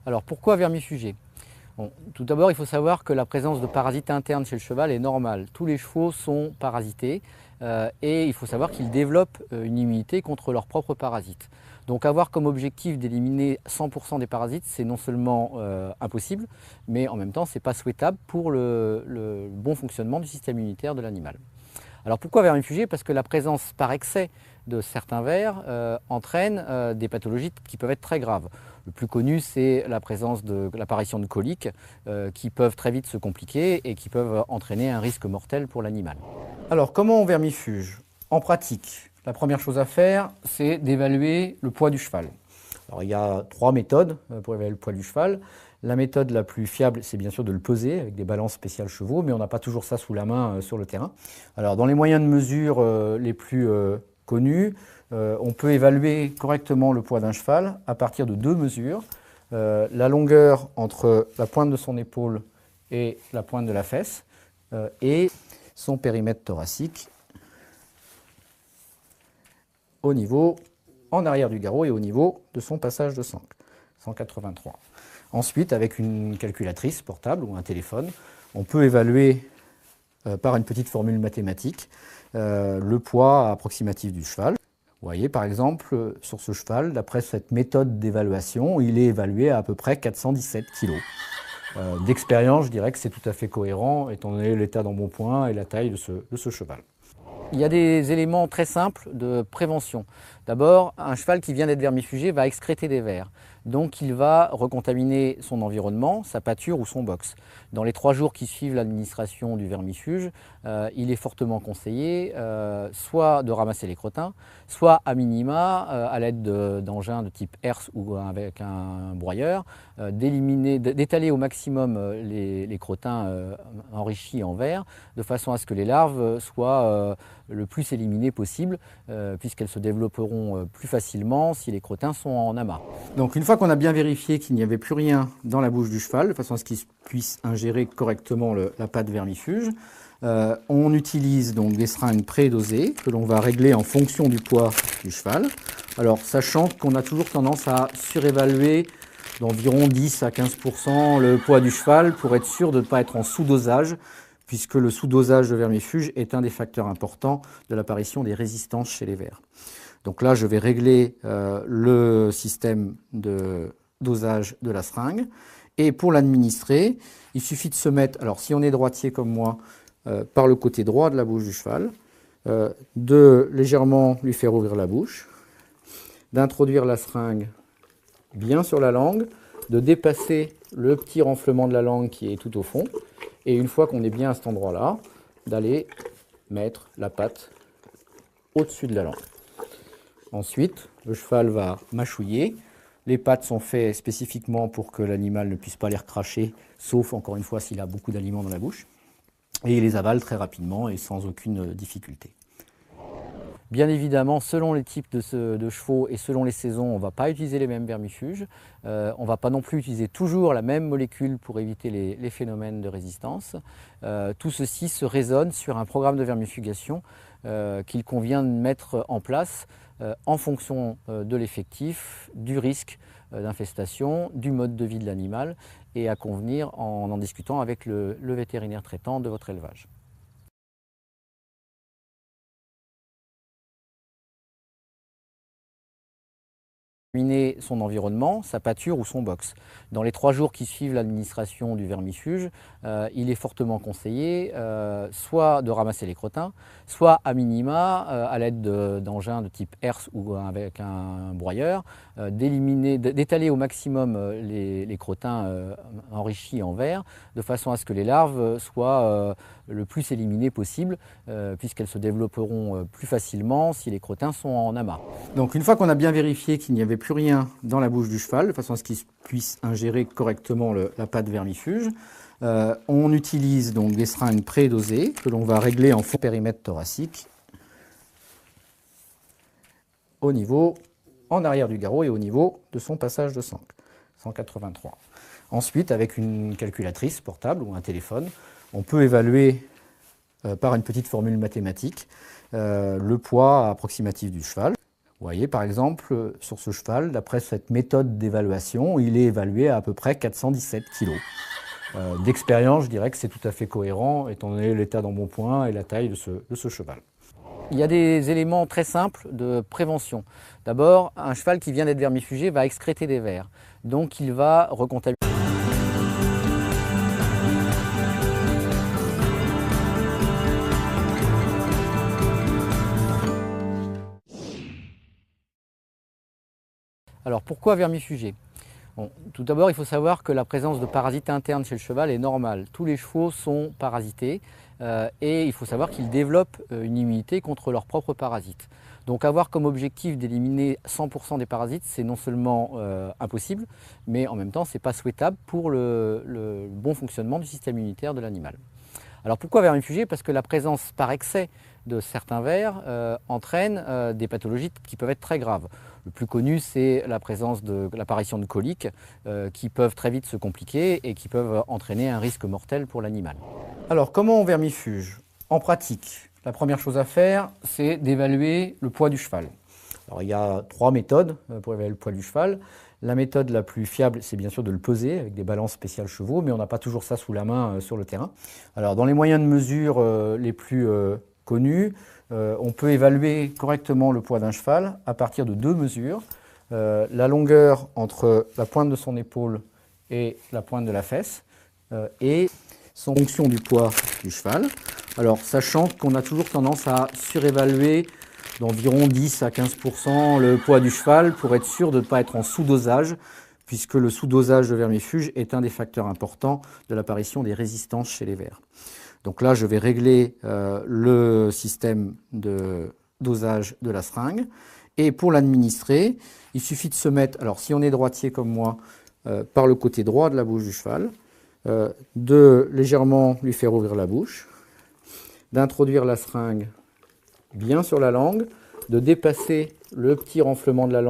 Alors pourquoi vermifugé? Bon, tout d'abord, il faut savoir que la présence de parasites internes chez le cheval est normale. Tous les chevaux sont parasités et il faut savoir qu'ils développent une immunité contre leurs propres parasites. Donc avoir comme objectif d'éliminer 100% des parasites, c'est non seulement impossible, mais en même temps, ce n'est pas souhaitable pour le bon fonctionnement du système immunitaire de l'animal. Alors pourquoi vermifugé? Parce que la présence par excès de certains vers entraîne des pathologies qui peuvent être très graves. Le plus connu, c'est l'apparition de coliques qui peuvent très vite se compliquer et qui peuvent entraîner un risque mortel pour l'animal. Alors comment on vermifuge? En pratique, la première chose à faire, c'est d'évaluer le poids du cheval. Alors, il y a 3 méthodes pour évaluer le poids du cheval. La méthode la plus fiable, c'est bien sûr de le peser avec des balances spéciales chevaux, mais on n'a pas toujours ça sous la main sur le terrain. Alors, dans les moyens de mesure les plus connus, on peut évaluer correctement le poids d'un cheval à partir de 2 mesures. La longueur entre la pointe de son épaule et la pointe de la fesse et son périmètre thoracique au niveau en arrière du garrot et au niveau de son passage de sangle, 183. Ensuite, avec une calculatrice portable ou un téléphone, on peut évaluer par une petite formule mathématique le poids approximatif du cheval. Vous voyez, par exemple, sur ce cheval, d'après cette méthode d'évaluation, il est évalué à peu près 417 kg. D'expérience, je dirais que c'est tout à fait cohérent, étant donné l'état d'embonpoint et la taille de ce cheval. Il y a des éléments très simples de prévention. D'abord, un cheval qui vient d'être vermifugé va excréter des vers. Donc il va recontaminer son environnement, sa pâture ou son box. Dans les 3 jours qui suivent l'administration du vermifuge, il est fortement conseillé soit de ramasser les crottins, soit à minima, à l'aide d'engins de type herse ou avec un broyeur, d'étaler au maximum les crottins enrichis en vers, de façon à ce que les larves soient le plus éliminées possible, puisqu'elles se développeront plus facilement si les crottins sont en amas. Donc une fois qu'on a bien vérifié qu'il n'y avait plus rien dans la bouche du cheval, de façon à ce qu'il puisse ingérer correctement la pâte vermifuge, on utilise donc des seringues prédosées que l'on va régler en fonction du poids du cheval. Alors sachant qu'on a toujours tendance à surévaluer d'environ 10 à 15% le poids du cheval pour être sûr de ne pas être en sous-dosage, puisque le sous-dosage de vermifuge est un des facteurs importants de l'apparition des résistances chez les vers. Donc là, je vais régler le système de dosage de la seringue. Et pour l'administrer, il suffit de se mettre, alors si on est droitier comme moi, par le côté droit de la bouche du cheval, de légèrement lui faire ouvrir la bouche, d'introduire la seringue bien sur la langue, de dépasser le petit renflement de la langue qui est tout au fond, et une fois qu'on est bien à cet endroit-là, d'aller mettre la patte au-dessus de la langue. Ensuite, le cheval va mâchouiller. Les pattes sont faites spécifiquement pour que l'animal ne puisse pas les recracher, sauf encore une fois s'il a beaucoup d'aliments dans la bouche. Et il les avale très rapidement et sans aucune difficulté. Bien évidemment, selon les types de chevaux et selon les saisons, on ne va pas utiliser les mêmes vermifuges. On ne va pas non plus utiliser toujours la même molécule pour éviter les phénomènes de résistance. Tout ceci se raisonne sur un programme de vermifugation qu'il convient de mettre en place en fonction de l'effectif, du risque d'infestation, du mode de vie de l'animal et à convenir en discutant avec le vétérinaire traitant de votre élevage. Son environnement, sa pâture ou son box. Dans les 3 jours qui suivent l'administration du vermifuge, il est fortement conseillé soit de ramasser les crottins, soit à minima, à l'aide d'engins de type herse ou avec un broyeur, d'étaler au maximum les crottins enrichis en vers, de façon à ce que les larves soient le plus éliminées possible, puisqu'elles se développeront plus facilement si les crottins sont en amas. Donc une fois qu'on a bien vérifié qu'il n'y avait plus rien dans la bouche du cheval, de façon à ce qu'il puisse ingérer correctement la pâte vermifuge, on utilise donc des seringues prédosées que l'on va régler en périmètre thoracique au niveau en arrière du garrot et au niveau de son passage de sangle, 183. Ensuite, avec une calculatrice portable ou un téléphone, on peut évaluer par une petite formule mathématique le poids approximatif du cheval. Vous voyez, par exemple, sur ce cheval, d'après cette méthode d'évaluation, il est évalué à peu près 417 kg. D'expérience, je dirais que c'est tout à fait cohérent, étant donné l'état d'embonpoint et la taille de ce cheval. Il y a des éléments très simples de prévention. D'abord, un cheval qui vient d'être vermifugé va excréter des vers, donc il va recontaminer. Alors pourquoi vermifugé? Bon, tout d'abord, il faut savoir que la présence de parasites internes chez le cheval est normale. Tous les chevaux sont parasités et il faut savoir qu'ils développent une immunité contre leurs propres parasites. Donc avoir comme objectif d'éliminer 100% des parasites, c'est non seulement impossible, mais en même temps, ce n'est pas souhaitable pour le bon fonctionnement du système immunitaire de l'animal. Alors pourquoi vermifugé? Parce que la présence par excès de certains vers entraîne des pathologies qui peuvent être très graves. Le plus connu, c'est l'apparition de coliques qui peuvent très vite se compliquer et qui peuvent entraîner un risque mortel pour l'animal. Alors comment on vermifuge? En pratique, la première chose à faire, c'est d'évaluer le poids du cheval. Alors il y a 3 méthodes pour évaluer le poids du cheval. La méthode la plus fiable, c'est bien sûr de le peser avec des balances spéciales chevaux, mais on n'a pas toujours ça sous la main sur le terrain. Alors dans les moyens de mesure les plus connus, on peut évaluer correctement le poids d'un cheval à partir de 2 mesures. La longueur entre la pointe de son épaule et la pointe de la fesse et son fonction du poids du cheval. Alors sachant qu'on a toujours tendance à surévaluer d'environ 10 à 15% le poids du cheval pour être sûr de ne pas être en sous-dosage, puisque le sous-dosage de vermifuge est un des facteurs importants de l'apparition des résistances chez les vers. Donc là, je vais régler le système de dosage de la seringue. Et pour l'administrer, il suffit de se mettre, alors si on est droitier comme moi, par le côté droit de la bouche du cheval, de légèrement lui faire ouvrir la bouche, d'introduire la seringue bien sur la langue, de dépasser le petit renflement de la langue